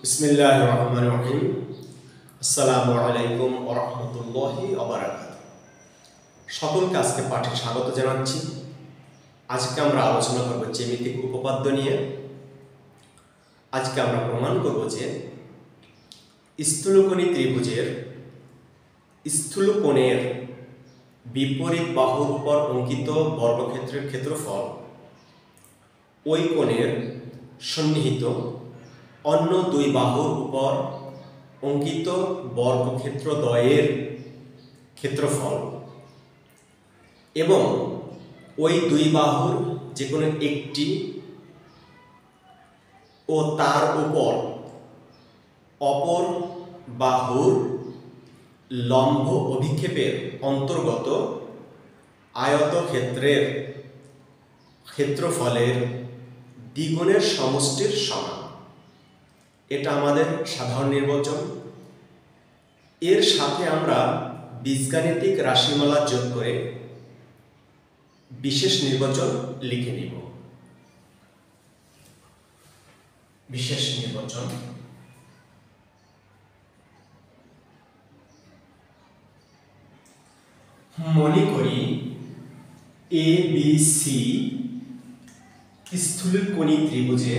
বিসমিল্লাহির রহমানির রহিম। আসসালামু আলাইকুম ওয়া রাহমাতুল্লাহি ওয়া বারাকাতুহু। সকলকে আজকে পাঠে স্বাগত জানাচ্ছি। আজকে আমরা আলোচনা করব জ্যামিতিক উপপাদ্য নিয়ে। আজকে আমরা প্রমাণ করব যে স্থূলকোণী ত্রিভুজের স্থূলকোণের বিপরীত বাহুর উপর অঙ্কিত বর্গক্ষেত্রের ক্ষেত্রফল ওই কোণের সন্নিহিত অন্য দুই বাহুর উপর অঙ্কিত বর্গক্ষেত্রদ্বয়ের ক্ষেত্রফল এবং ওই দুই বাহুর যে কোনো একটি ও তার উপর অপর বাহুর লম্ব অভিক্ষেপের অন্তর্গত আয়তক্ষেত্রের ক্ষেত্রফলের দ্বিগুণের সমষ্টির সমান। এটা আমাদের সাধারণ নির্বাচন। এর সাথে আমরা বীজগাণিতিক রাশিমালা যোগ করে বিশেষ নির্বাচন লিখে নিব। বিশেষ নির্বাচন মনে করি এ বি সি স্থূলকোণী ত্রিভুজে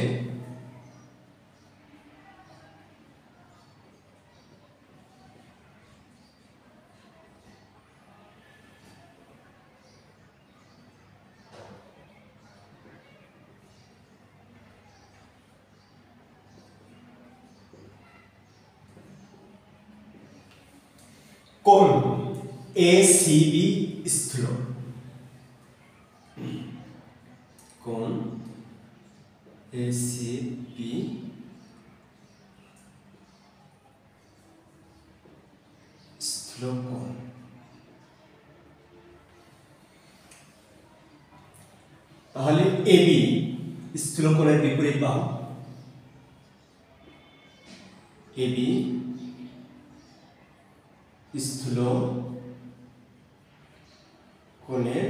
কোণ এসিবি স্থূল, কোণ এসিবি স্থূল কোণ। তাহলে এবি স্থূল কোণের বিপরীত বাহু, এবি স্থূল কোণের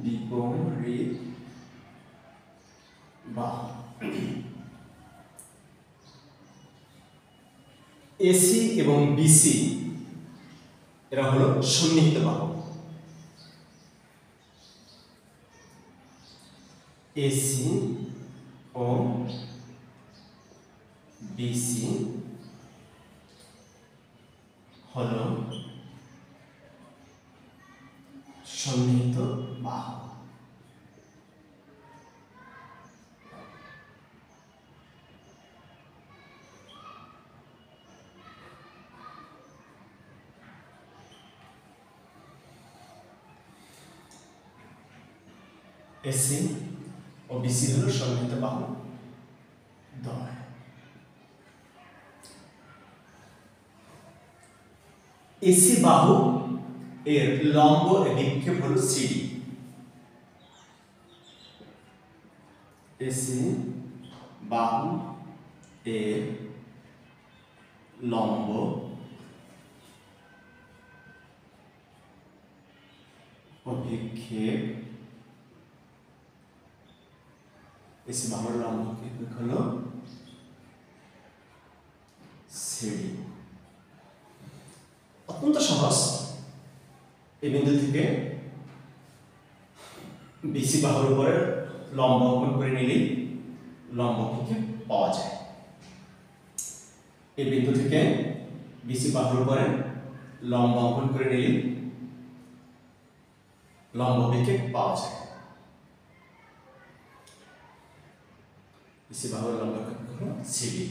বিপরীত বাহু। এসি এবং বিসি এরা হলো সন্নিহিত বাহু। এসি ও বিসি হলো সন্নিহিত বাহু। এসি ও বিসি হলো সন্নিহিত বাহু দ্বয়। এসি বাহু এর লম্ব বিক্ষেপ হলো সিডি। এসি বাহু এর লম্ব অভিক্ষেপ, এসি বাহুর লম্ব অভিক্ষেপ হলো সিডি। অত্যন্ত সহজ। এই বিন্দু থেকে বিসি বাহুর উপরে লম্ব অঙ্কন করে নিলেই লম্ব অভিক্ষেপ পাওয়া যায়। এই বিন্দু থেকে বিসি বাহুর উপরে লম্ব অঙ্কন করে নিলেই লম্ব অভিক্ষেপ পাওয়া যায়। বিসি বাহুর লম্ব অভিক্ষেপ হলো সিডি।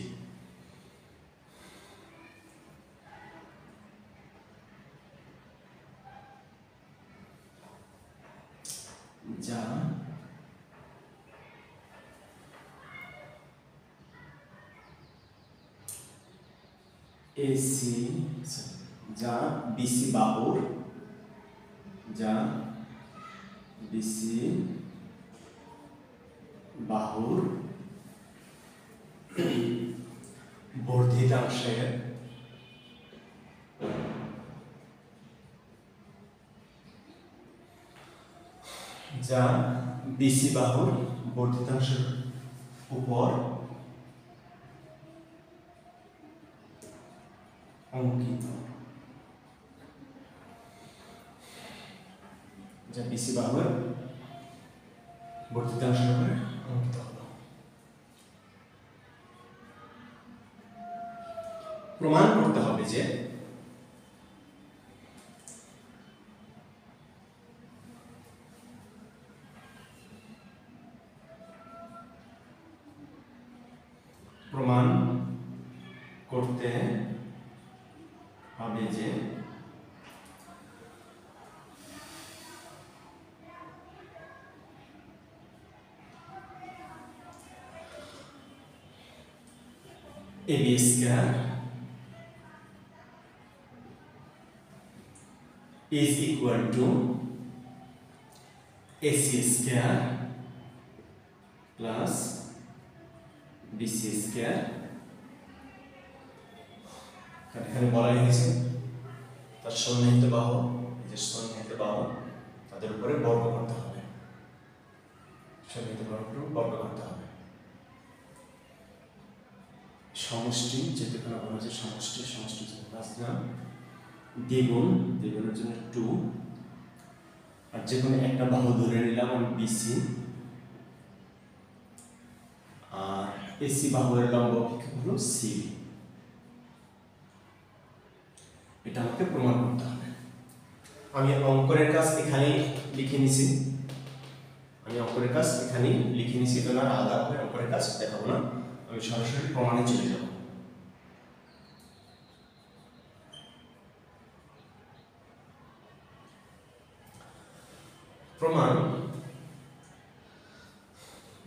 যা এসি যা বিসি বাহুর বর্ধিতাংশের যা বিসি বাহুর বর্ধিতাংশের উপর অঙ্কিত, যা বিসি বাহুর বর্ধিতাংশের উপরে অঙ্কিত হলো। প্রমাণ করতে হবে যে প্রমাণ করতে হবে যে AB square is equal to AC square plus BC square। এখানে বলা হয়েছে তার সন্নিহিত বাহু, এই যে সন্নিহিত বাহু তাদের উপরে বর্গ করতে হবে, সন্নিহিত বাহুর উপরে বর্গ করতে হবে। সমষ্টি যেহেতু এখানে বলা হয়েছে সমষ্টি, সমষ্টি না দ্বিগুণ, দ্বিগুণের জন্য 2, আর যে কোনো একটা বাহু ধরে নিলাম আমি বিসি, আর এসি বাহুর লম্ব অপেক্ষক হলো সি। এটা আমাকে প্রমাণ করতে হবে। আমি অঙ্কনের কাজ এখানেই লিখে নিছি, এটা না আলাদা করে অঙ্কনের কাজ দেখাবো না, আমি সরাসরি প্রমাণে চলে যাব। প্রমাণ,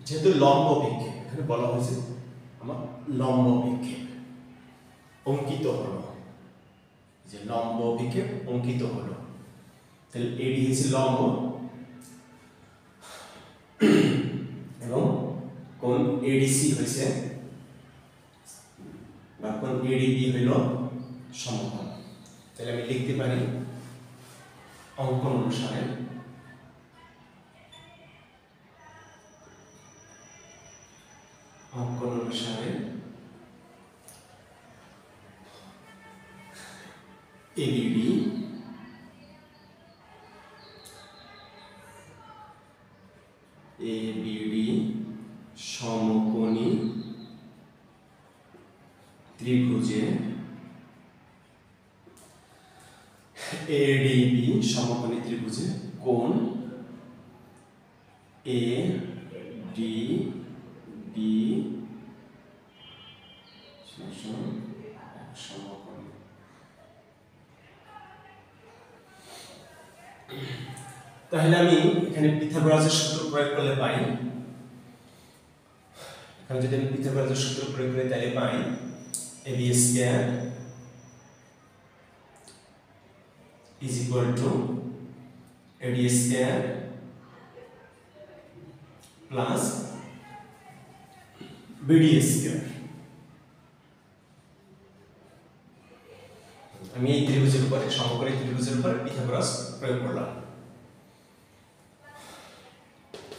যেহেতু লম্ব অভিক্ষেপ এখানে বলা হয়েছে আমার লম্ব অভিক্ষেপ অঙ্কিত হলো, যে লম্ব অভিক্ষেপ অঙ্কিত হলো, তাহলে এডি হচ্ছে লম্ব এবং কোণ এডিসি হয়েছে বা কোণ এডিবি হইল সমকোণ। তাহলে আমি লিখতে পারি অঙ্কন অনুসারে ABD সমকোণী ত্রিভুজে ADB সমকোণী ত্রিভুজে কোণ ADB সমকোণী। তাহলে আমি এখানে পিথাগোরাসের সূত্র প্রয়োগ করলে পাই, এখানে যদি আমি পিথাগোরাসের সূত্র প্রয়োগ করি তাহলে পাই AB square is equal to AD square plus BD square. আমি এই ত্রিভুজের উপরে, সমকোণী ত্রিভুজের উপরে পিথাগোরাস প্রয়োগ করলাম।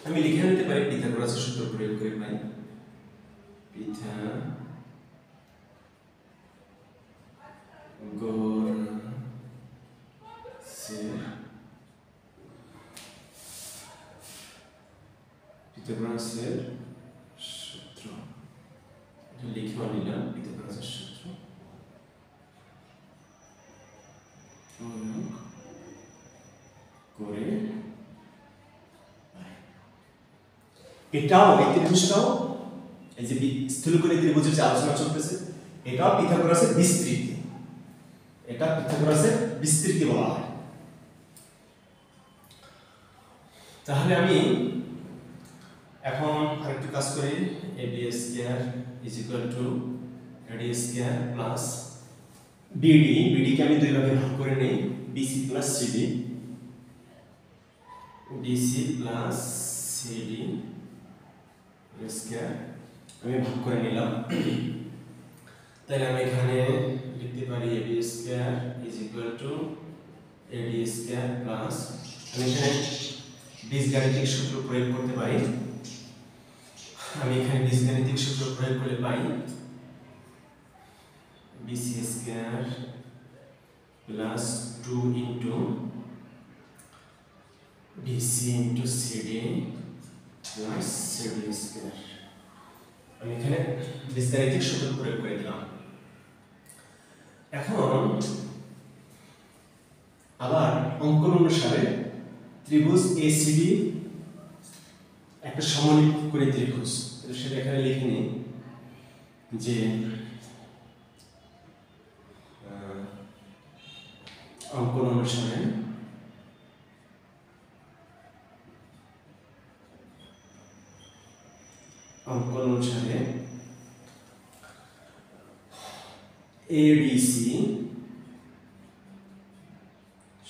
আমি লিখে নিতে পারি পিথাগোরাসের সূত্র প্রয়োগ করে পাই পিথাগোরাসের সূত্র, লিখে নিলাম পিথাগোরাসের সূত্র করে এটাও এই ত্রিভুজটাও, এই যে স্থূলকোণী ত্রিভুজের যে আলোচনা চলতেছে এটাও পিথাগোরাসের বিস্তৃতি, এটা পিথাগোরাসের বিস্তৃতি বলা হয়। তাহলে আমি এখন আরেকটু কাজ করি, AB square is equal two AD square plus BD কে আমি দুই ভাগে ভাগ করে নেই, BC প্লাস CD স্কয়ার আমি ভাগ করে নিলাম। তাহলে আমি এখানে লিখতে পারি AB square is equal two AD square plus, আমি এখানে বীজগাণিতিক সূত্র প্রয়োগ করতে পারি, আমি এখানে বীজগাণিতিক সূত্র প্রয়োগ করে পাই BC square plus 2 into DC into CD plus CD square. আমি এখানে বীজগাণিতিক সূত্র প্রয়োগ করে দিলাম। এখন আবার অঙ্কন অনুসারে ত্রিভুজ এসিডি একটা সমলিঙ্গি ত্রিভুজ, সেটা এখানে লিখে নিই যে অঙ্কন অনুসারে এবিসি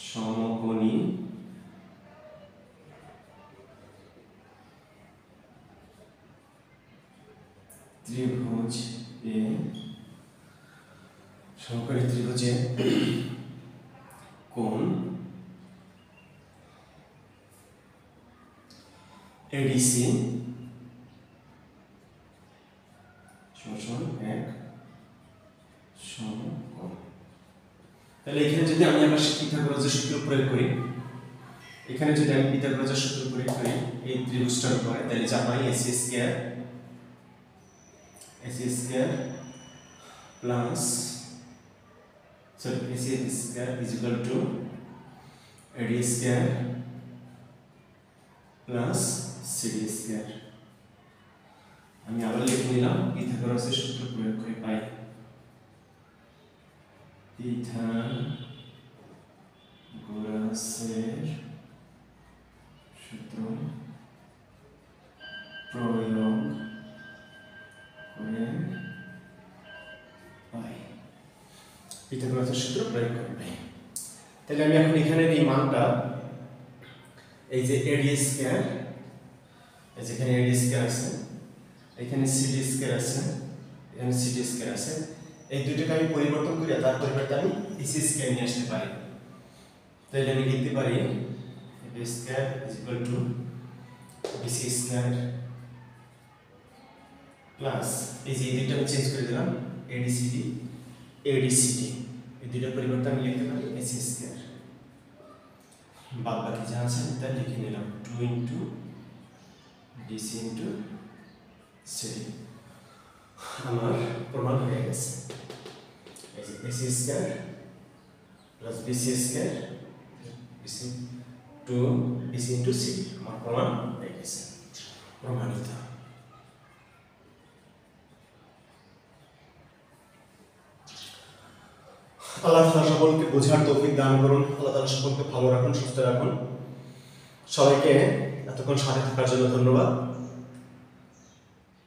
সমকোণী ত্রিভুজ এ সমকোণী ত্রিভুজে কোণ এডিসি সমান এক সমকোণ। তাহলে এখানে যদি আমি আবার পিথাগোরাসের সূত্র প্রয়োগ করি, এখানে যদি আমি পিথাগোরাসের সূত্র প্রয়োগ করি এই ত্রিভুজটার উপরে, তাহলে যা পাই AC square plus AC square is equal to AD square plus CD square. আমি আবার লিখে নিলাম পিথাগোরাসের সূত্র প্রয়োগ করে পাই পিথাগোরাসের সূত্র প্রয়োগ করে পাই, পিথাগোরাসের সূত্র প্রয়োগ করে পাই। তাহলে আমি এখন এখানে এই মানটা, এই যে এডি স্কয়ার, এই যেখানে এডি স্কয়ার আছে, এখানে সিডি স্কয়ার আছে, এখানে সিডি স্কয়ার আছে, এই দুটোকে আমি পরিবর্তন করি, তার পরিবর্তে আমি এসি স্কয়ার নিয়ে আসতে পারি। তাহলে আমি লিখতে পারি AD square is equal to BC square plus এই যে এই দুটো আমি চেঞ্জ করে দিলাম এডিসিডি এডিসিডি, এই দুটোর পরিবর্তে আমি লিখতে পারি এসি স্কয়ার। বাদ বাকি যা আছে তা লিখে নিলাম 2 ইন্টু ডিসি ইন্টু সিডি। আমার প্রমাণ হয়ে গেছে। এই যে AC square plus BC square BC 2 DC into CD, আমার প্রমাণ হয়ে গেছে, প্রমাণিত। আল্লাহ তাআলা সকলকে বোঝার তৌফিক দান করুন। আল্লাহ তাআলা সকলকে ভালো রাখুন, সুস্থ রাখুন। সবাইকে এতক্ষণ সাথে থাকার জন্য ধন্যবাদ।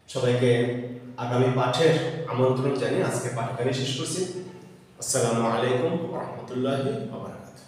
সবাইকে আগামী পাঠের আমন্ত্রণ জানিয়ে আজকে পাঠ এখানে শেষ করছি। আসসালামু আলাইকুম ওয়া রাহমাতুল্লাহি ওয়া বারাকাতুহু।